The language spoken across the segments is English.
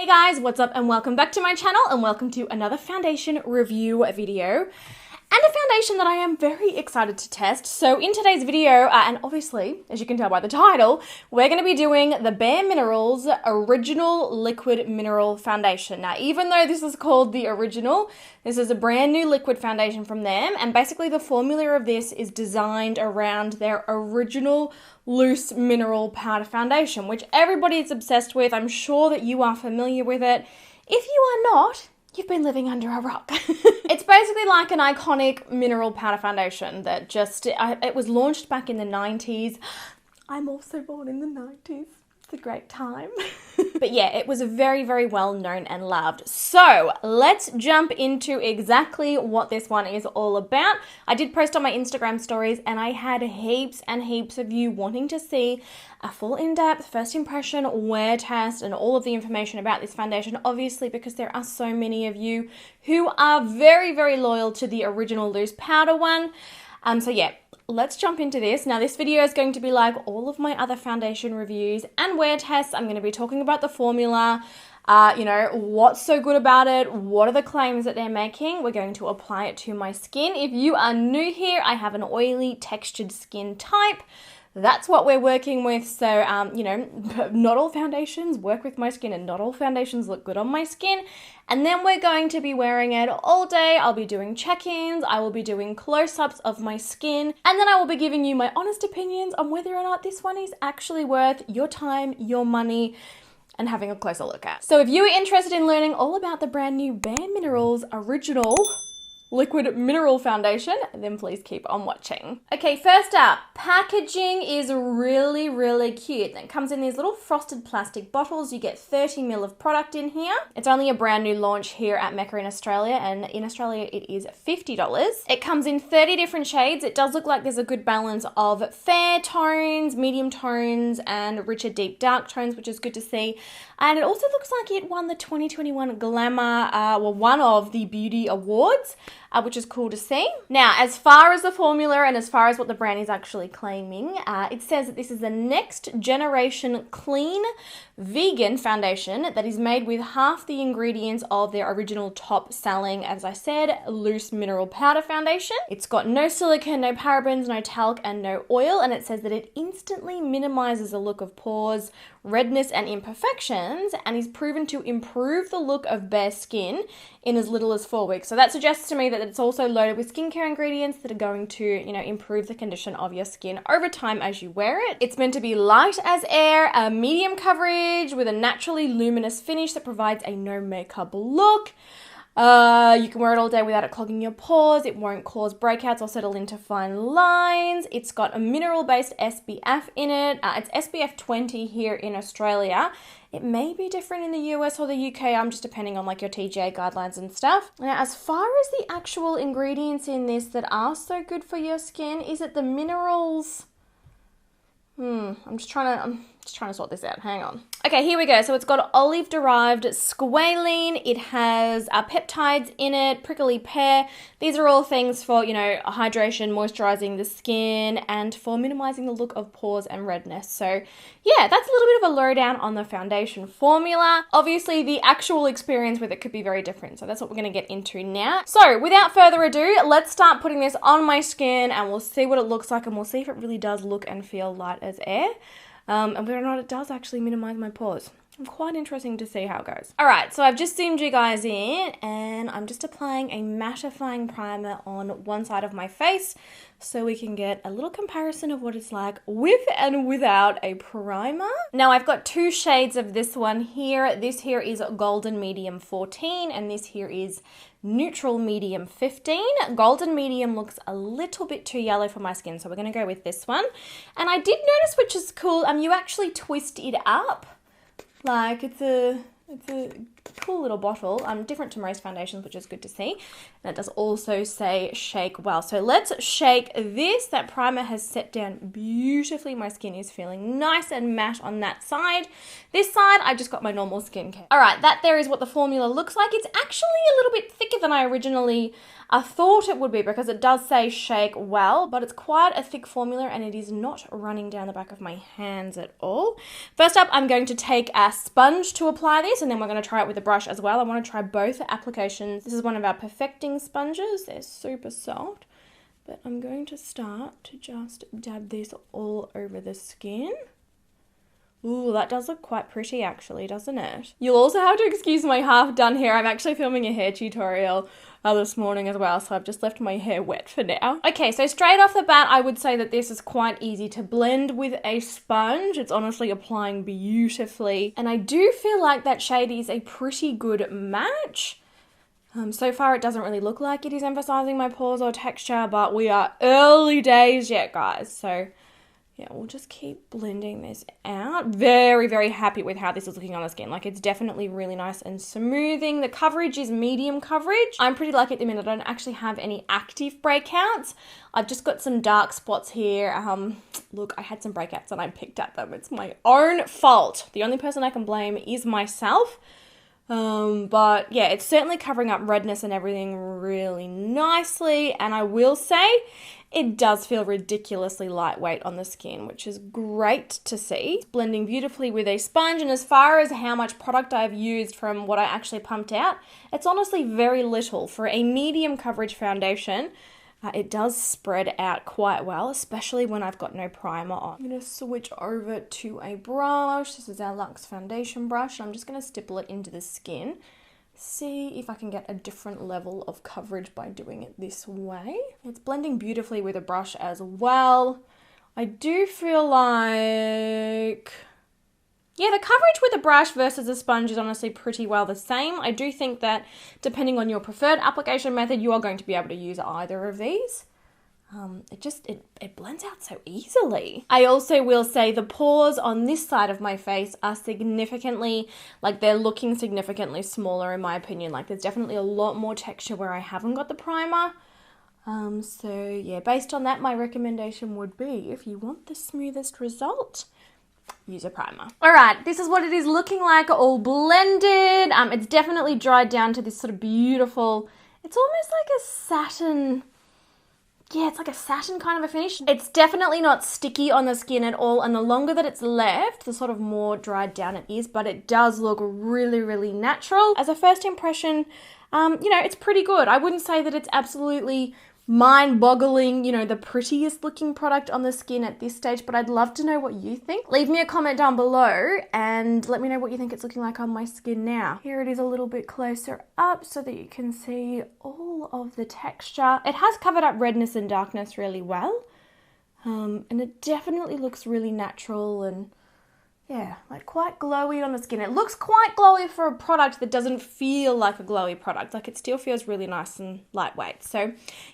Hey guys, what's up and welcome back to my channel and welcome to another foundation review video and a foundation that I am very excited to test. So in today's video, and obviously, as you can tell by the title, we're going to be doing the Bare Minerals Original Liquid Mineral Foundation. Now, even though this is called the Original, this is a brand new liquid foundation from them, and basically the formula of this is designed around their original loose mineral powder foundation, which everybody is obsessed with. I'm sure that you are familiar with it. If you are not, you've been living under a rock. It's basically like an iconic mineral powder foundation that it was launched back in the 90s. I'm also born in the 90s. It's a great time. But yeah, it was very, very well known and loved. So let's jump into exactly what this one is all about. I did post on my Instagram stories and I had heaps and heaps of you wanting to see a full in-depth first impression wear test and all of the information about this foundation, obviously because there are so many of you who are very, very loyal to the original loose powder one. So yeah, let's jump into this. Now this video is going to be like all of my other foundation reviews and wear tests. I'm going to be talking about the formula, what's so good about it, what are the claims that they're making. We're going to apply it to my skin. If you are new here, I have an oily textured skin type. That's what we're working with. So, not all foundations work with my skin and not all foundations look good on my skin. And then we're going to be wearing it all day. I'll be doing check-ins. I will be doing close-ups of my skin. And then I will be giving you my honest opinions on whether or not this one is actually worth your time, your money, and having a closer look at. So if you are interested in learning all about the brand new Bare Minerals Original Liquid Mineral Foundation, then please keep on watching. Okay, first up, packaging is really, really cute. It comes in these little frosted plastic bottles. You get 30 ml of product in here. It's only a brand new launch here at Mecca in Australia, and in Australia it is $50. It comes in 30 different shades. It does look like there's a good balance of fair tones, medium tones, and richer deep dark tones, which is good to see. And it also looks like it won the 2021 Glamour, one of the beauty awards, which is cool to see. Now, as far as the formula and as far as what the brand is actually claiming, it says that this is the next generation clean vegan foundation that is made with half the ingredients of their original top selling, as I said, loose mineral powder foundation. It's got no silicone, no parabens, no talc, and no oil, and it says that it instantly minimizes the look of pores, redness, and imperfections, and is proven to improve the look of bare skin in as little as 4 weeks. So that suggests to me that it's also loaded with skincare ingredients that are going to, improve the condition of your skin over time as you wear it. It's meant to be light as air, a medium coverage with a naturally luminous finish that provides a no makeup look. You can wear it all day without it clogging your pores. It won't cause breakouts or settle into fine lines. It's got a mineral-based SPF in it. It's SPF 20 here in Australia. It may be different in the US or the UK. I'm just depending on like your TGA guidelines and stuff. Now, as far as the actual ingredients in this that are so good for your skin, is it the minerals? I'm just trying to sort this out. Hang on. Okay, here we go. So it's got olive-derived squalene. It has peptides in it, prickly pear. These are all things for, hydration, moisturizing the skin, and for minimizing the look of pores and redness. So yeah, that's a little bit of a lowdown on the foundation formula. Obviously, the actual experience with it could be very different. So that's what we're going to get into now. So without further ado, let's start putting this on my skin and we'll see what it looks like and we'll see if it really does look and feel light as air. And whether or not it does actually minimize my pores. I'm quite interesting to see how it goes. All right, so I've just zoomed you guys in and I'm just applying a mattifying primer on one side of my face so we can get a little comparison of what it's like with and without a primer. Now I've got two shades of this one here. This here is Golden Medium 14 and this here is Neutral Medium 15. Golden Medium looks a little bit too yellow for my skin, so we're going to go with this one. And I did notice, which is cool, you actually twist it up. Like it's a cool little bottle. Different to most foundations, which is good to see. And it does also say shake well. So let's shake this. That primer has set down beautifully. My skin is feeling nice and matte on that side. This side, I just got my normal skincare. All right, that there is what the formula looks like. It's actually a little bit thicker than I originally thought it would be because it does say shake well, but it's quite a thick formula and it is not running down the back of my hands at all. First up, I'm going to take a sponge to apply this. face, and then we're going to try it with the brush as well. I want to try both applications. This is one of our perfecting sponges. They're super soft, but I'm going to start to just dab this all over the skin. Ooh, that does look quite pretty actually, doesn't it? You'll also have to excuse my half done hair. I'm actually filming a hair tutorial this morning as well, so I've just left my hair wet for now. Okay, so straight off the bat, I would say that this is quite easy to blend with a sponge. It's honestly applying beautifully, and I do feel like that shade is a pretty good match. So far, it doesn't really look like it is emphasizing my pores or texture, but we are early days yet, guys, so yeah, we'll just keep blending this out. Very, very happy with how this is looking on the skin. Like, it's definitely really nice and smoothing. The coverage is medium coverage. I'm pretty lucky at the minute. I don't actually have any active breakouts. I've just got some dark spots here. Look, I had some breakouts and I picked at them. It's my own fault. The only person I can blame is myself. But yeah, it's certainly covering up redness and everything really nicely. And I will say, it does feel ridiculously lightweight on the skin, which is great to see. It's blending beautifully with a sponge, and as far as how much product I've used from what I actually pumped out, it's honestly very little. For a medium coverage foundation, it does spread out quite well, especially when I've got no primer on. I'm going to switch over to a brush. This is our Luxe foundation brush, and I'm just going to stipple it into the skin. See if I can get a different level of coverage by doing it this way. It's blending beautifully with a brush as well. I do feel like, yeah, the coverage with a brush versus a sponge is honestly pretty well the same. I do think that depending on your preferred application method, you are going to be able to use either of these. It blends out so easily. I also will say the pores on this side of my face are significantly, like, they're looking significantly smaller in my opinion. Like, there's definitely a lot more texture where I haven't got the primer. So yeah, based on that, my recommendation would be, if you want the smoothest result, use a primer. All right, this is what it is looking like all blended. It's definitely dried down to this sort of beautiful, it's almost like a satin, yeah, it's like a satin kind of a finish. It's definitely not sticky on the skin at all, and the longer that it's left, the sort of more dried down it is, but it does look really, really natural. As a first impression, you know, it's pretty good. I wouldn't say that it's absolutely mind-boggling, you know, the prettiest looking product on the skin at this stage, but I'd love to know what you think. Leave me a comment down below and let me know what you think it's looking like on my skin now. Here it is a little bit closer up so that you can see all of the texture. It has covered up redness and darkness really well, and it definitely looks really natural and, yeah, like quite glowy on the skin. It looks quite glowy for a product that doesn't feel like a glowy product. Like, it still feels really nice and lightweight. So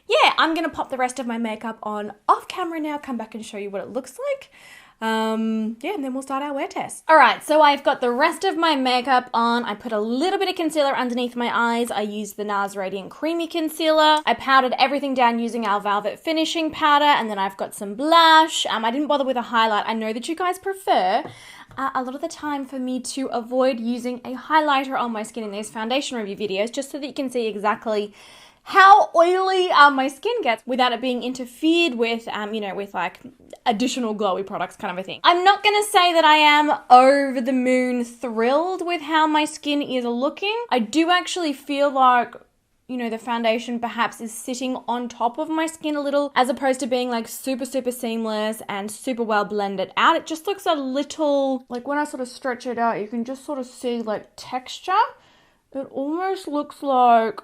yeah, I'm going to pop the rest of my makeup on off camera now, come back and show you what it looks like. Yeah, and then we'll start our wear test. All right, so I've got the rest of my makeup on. I put a little bit of concealer underneath my eyes. I used the NARS Radiant Creamy Concealer. I powdered everything down using our Velvet Finishing Powder, and then I've got some blush. I didn't bother with a highlight. I know that you guys prefer a lot of the time for me to avoid using a highlighter on my skin in these foundation review videos, just so that you can see exactly how oily my skin gets without it being interfered with, you know, with like additional glowy products kind of a thing. I'm not going to say that I am over the moon thrilled with how my skin is looking. I do actually feel like, you know, the foundation perhaps is sitting on top of my skin a little, as opposed to being like super, super seamless and super well blended out. It just looks a little, like when I sort of stretch it out, you can just sort of see like texture. It almost looks like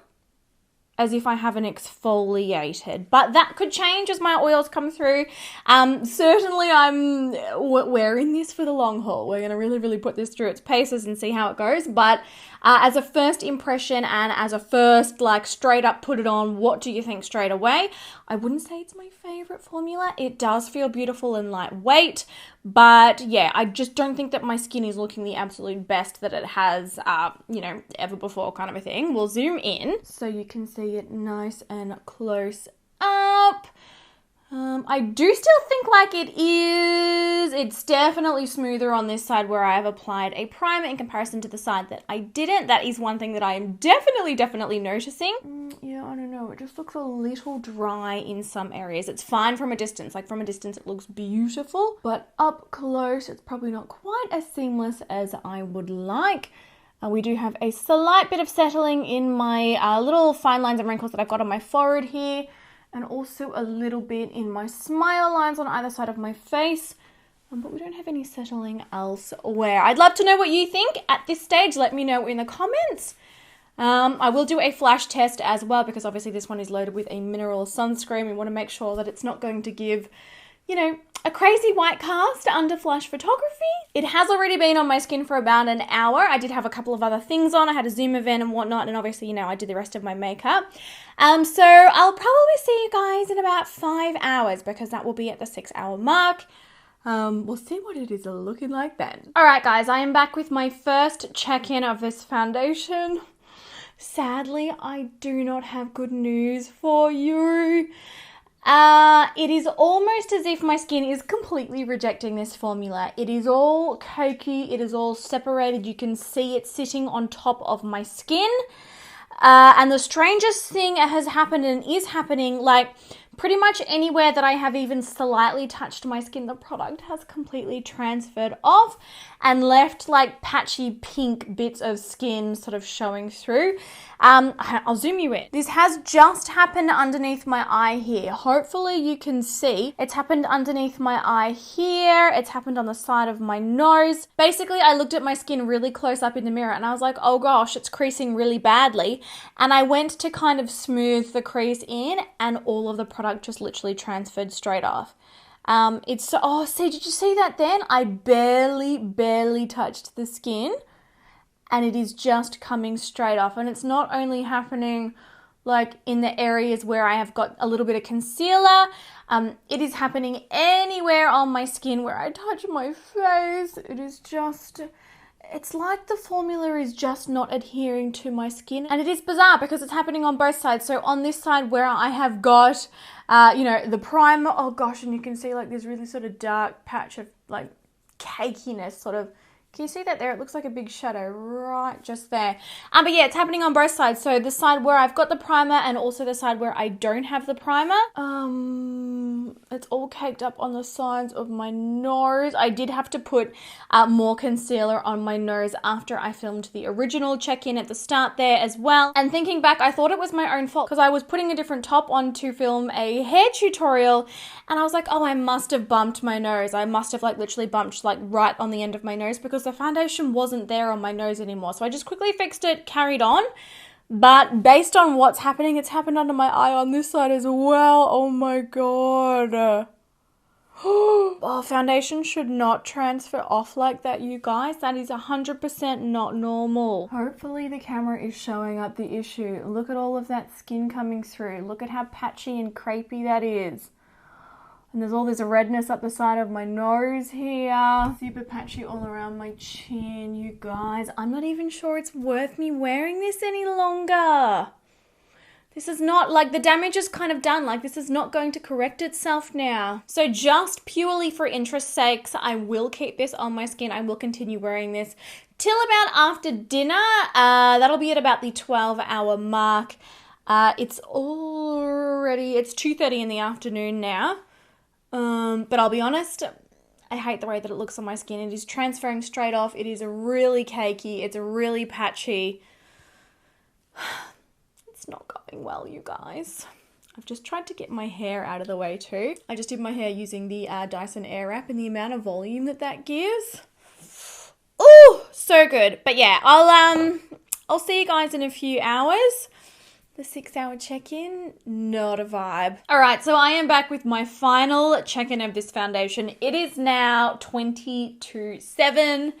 as if I haven't exfoliated, but that could change as my oils come through. Certainly we're in this for the long haul. We're gonna really, really put this through its paces and see how it goes. But as a first impression and as a first, like, straight up put it on, what do you think straight away? I wouldn't say it's my favorite formula. It does feel beautiful and lightweight, but yeah, I just don't think that my skin is looking the absolute best that it has, you know, ever before kind of a thing. We'll zoom in so you can see it nice and close up. I do still think like it's definitely smoother on this side where I have applied a primer in comparison to the side that I didn't. That is one thing that I am definitely noticing. Yeah, I don't know. It just looks a little dry in some areas. It's fine from a distance. Like, from a distance, it looks beautiful, but up close, it's probably not quite as seamless as I would like. We do have a slight bit of settling in my little fine lines and wrinkles that I've got on my forehead here, and also a little bit in my smile lines on either side of my face. But we don't have any settling elsewhere. I'd love to know what you think at this stage. Let me know in the comments. I will do a flash test as well, because obviously this one is loaded with a mineral sunscreen. We want to make sure that it's not going to give, you know, a crazy white cast under flash photography. It has already been on my skin for about an hour. I did have a couple of other things on. I had a Zoom event and whatnot, and obviously, you know, I did the rest of my makeup. So I'll probably see you guys in about 5 hours, because that will be at the 6-hour mark. We'll see what it is looking like then. All right, guys, I am back with my first check-in of this foundation. Sadly, I do not have good news for you. It is almost as if my skin is completely rejecting this formula. It is all cakey, it is all separated. You can see it sitting on top of my skin. And the strangest thing has happened and is happening, like pretty much anywhere that I have even slightly touched my skin, the product has completely transferred off and left like patchy pink bits of skin sort of showing through. I'll zoom you in. This has just happened underneath my eye here. Hopefully you can see. It's happened underneath my eye here. It's happened on the side of my nose. Basically, I looked at my skin really close up in the mirror and I was like, oh gosh, it's creasing really badly. And I went to kind of smooth the crease in, and all of the product just literally transferred straight off. See, did you see that then? I barely touched the skin, and it is just coming straight off. And it's not only happening like in the areas where I have got a little bit of concealer, it is happening anywhere on my skin where I touch my face. It is just, it's like the formula is just not adhering to my skin. And it is bizarre because it's happening on both sides. So on this side where I have got, you know, the primer, oh gosh, and you can see like this really sort of dark patch of like cakiness sort of. Can you see that there? It looks like a big shadow right just there. But yeah, it's happening on both sides. So the side where I've got the primer and also the side where I don't have the primer. It's all caked up on the sides of my nose. I did have to put more concealer on my nose after I filmed the original check-in at the start there as well. And thinking back, I thought it was my own fault because I was putting a different top on to film a hair tutorial. And I was like, oh, I must have bumped my nose. I must have like literally bumped like right on the end of my nose because the foundation wasn't there on my nose anymore. So I just quickly fixed it, carried on. But based on what's happening, it's happened under my eye on this side as well. Oh my God. Oh, foundation should not transfer off like that, you guys. That is 100% not normal. Hopefully the camera is showing up the issue. Look at all of that skin coming through. Look at how patchy and crepey that is. And there's all this redness up the side of my nose here. Super patchy all around my chin, you guys. I'm not even sure it's worth me wearing this any longer. This is not, like, the damage is kind of done. Like, this is not going to correct itself now. So just purely for interest sakes, I will keep this on my skin. I will continue wearing this till about after dinner. That'll be at about the 12-hour mark. It's 2:30 in the afternoon now. But I'll be honest, I hate the way that it looks on my skin. It is transferring straight off. It is really cakey. It's really patchy. It's not going well, you guys. I've just tried to get my hair out of the way too. I just did my hair using the Dyson Airwrap, and the amount of volume that that gives. Oh, so good. But yeah, I'll see you guys in a few hours. The 6-hour check-in, not a vibe. All right, so I am back with my final check-in of this foundation. It is now 20 to 7.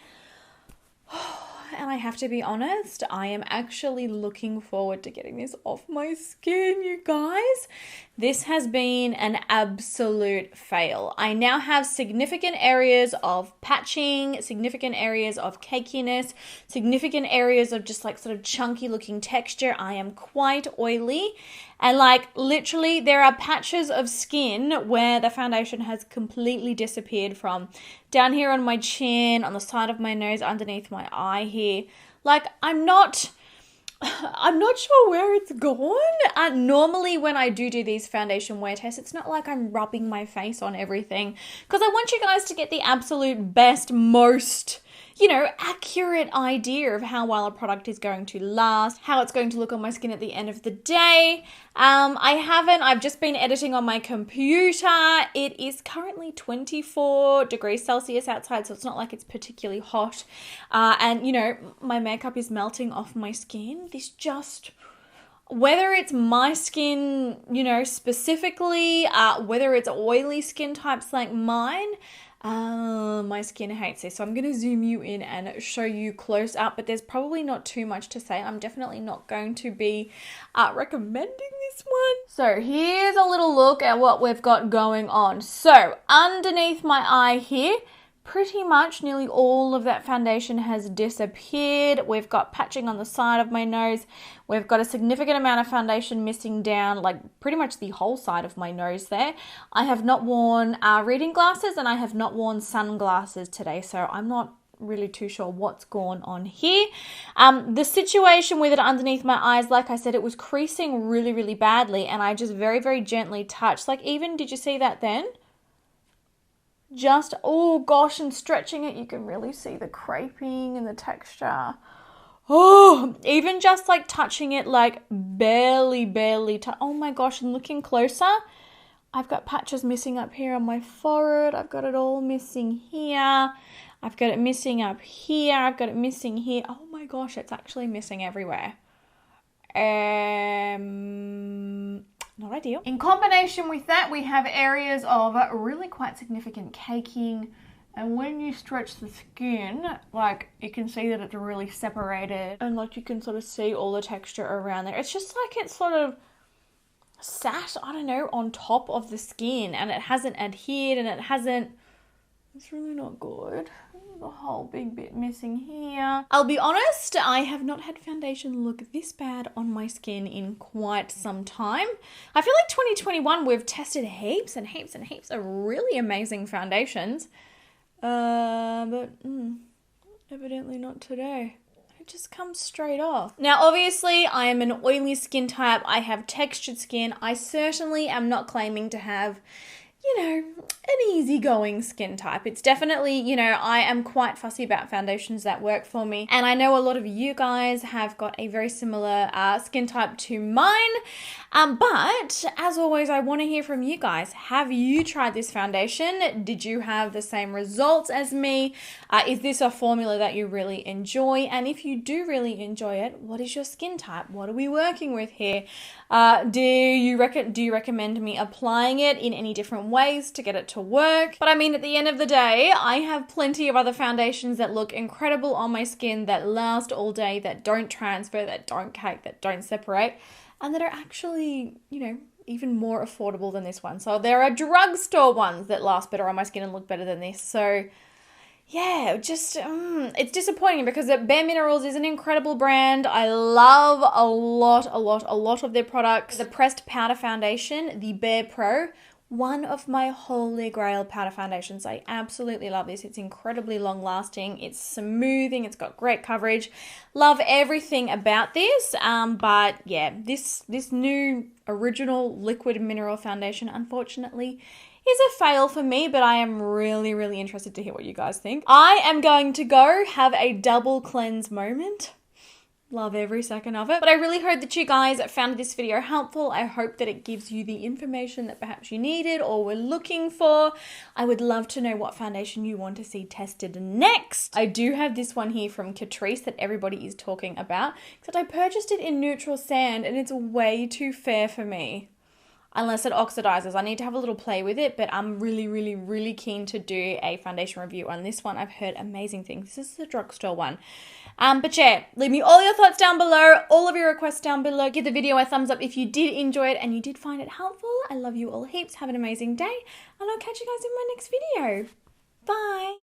And I have to be honest, I am actually looking forward to getting this off my skin, you guys. This has been an absolute fail. I now have significant areas of patching, significant areas of cakiness, significant areas of just like sort of chunky looking texture. I am quite oily. And like literally there are patches of skin where the foundation has completely disappeared from. Down here on my chin, on the side of my nose, underneath my eye here. Like I'm not sure where it's gone. Normally when I do these foundation wear tests, it's not like I'm rubbing my face on everything because I want you guys to get the absolute best, most accurate idea of how well a product is going to last, how it's going to look on my skin at the end of the day. I've just been editing on my computer. It is currently 24 degrees Celsius outside, so it's not like it's particularly hot. And my makeup is melting off my skin. Whether it's my skin, specifically, whether it's oily skin types like mine, my skin hates this. So I'm going to zoom you in and show you close up, but there's probably not too much to say. I'm definitely not going to be recommending this one. So here's a little look at what we've got going on. So underneath my eye here, pretty much nearly all of that foundation has disappeared. We've got patching on the side of my nose. We've got a significant amount of foundation missing down, like pretty much the whole side of my nose there. I have not worn reading glasses and I have not worn sunglasses today, so I'm not really too sure what's going on here. The situation with it underneath my eyes, like I said, it was creasing really, really badly, and I just very, very gently touched. Like even, did you see that then? Oh gosh, and stretching it, you can really see the creping and the texture. Oh, even just like touching it, like barely oh my gosh, and looking closer, I've got patches missing up here on my forehead. I've got it all missing here. I've got it missing up here. I've got it missing here. Oh my gosh, it's actually missing everywhere. Not ideal. In combination with that, we have areas of really quite significant caking. And when you stretch the skin, like you can see that it's really separated. And like you can sort of see all the texture around there. It's just like it's sort of sat, I don't know, on top of the skin. And it hasn't adhered and it's really not good. A whole big bit missing here. I'll be honest, I have not had foundation look this bad on my skin in quite some time. I feel like 2021 we've tested heaps and heaps and heaps of really amazing foundations. But evidently not today. It just comes straight off. Now obviously I am an oily skin type. I have textured skin. I certainly am not claiming to have an easygoing skin type. It's definitely, I am quite fussy about foundations that work for me. And I know a lot of you guys have got a very similar skin type to mine. But as always, I want to hear from you guys. Have you tried this foundation? Did you have the same results as me? Is this a formula that you really enjoy? And if you do really enjoy it, what is your skin type? What are we working with here? Do you recommend me applying it in any different ways to get it to work? But I mean, at the end of the day, I have plenty of other foundations that look incredible on my skin, that last all day, that don't transfer, that don't cake, that don't separate, and that are actually, even more affordable than this one. So there are drugstore ones that last better on my skin and look better than this. So yeah, it's disappointing because Bare Minerals is an incredible brand. I love a lot of their products. The pressed powder foundation, the Bare Pro, one of my holy grail powder foundations. I absolutely love this. It's incredibly long lasting. It's smoothing. It's got great coverage. Love everything about this. But yeah, this new original liquid mineral foundation, unfortunately, is a fail for me, but I am really interested to hear what you guys think. I am going to go have a double cleanse moment. Love every second of it. But I really hope that you guys found this video helpful. I hope that it gives you the information that perhaps you needed or were looking for. I would love to know what foundation you want to see tested next. I do have this one here from Catrice that everybody is talking about, except I purchased it in neutral sand and it's way too fair for me. Unless it oxidizes. I need to have a little play with it, but I'm really keen to do a foundation review on this one. I've heard amazing things. This is the drugstore one. But yeah, leave me all your thoughts down below, all of your requests down below. Give the video a thumbs up if you did enjoy it and you did find it helpful. I love you all heaps. Have an amazing day, and I'll catch you guys in my next video. Bye.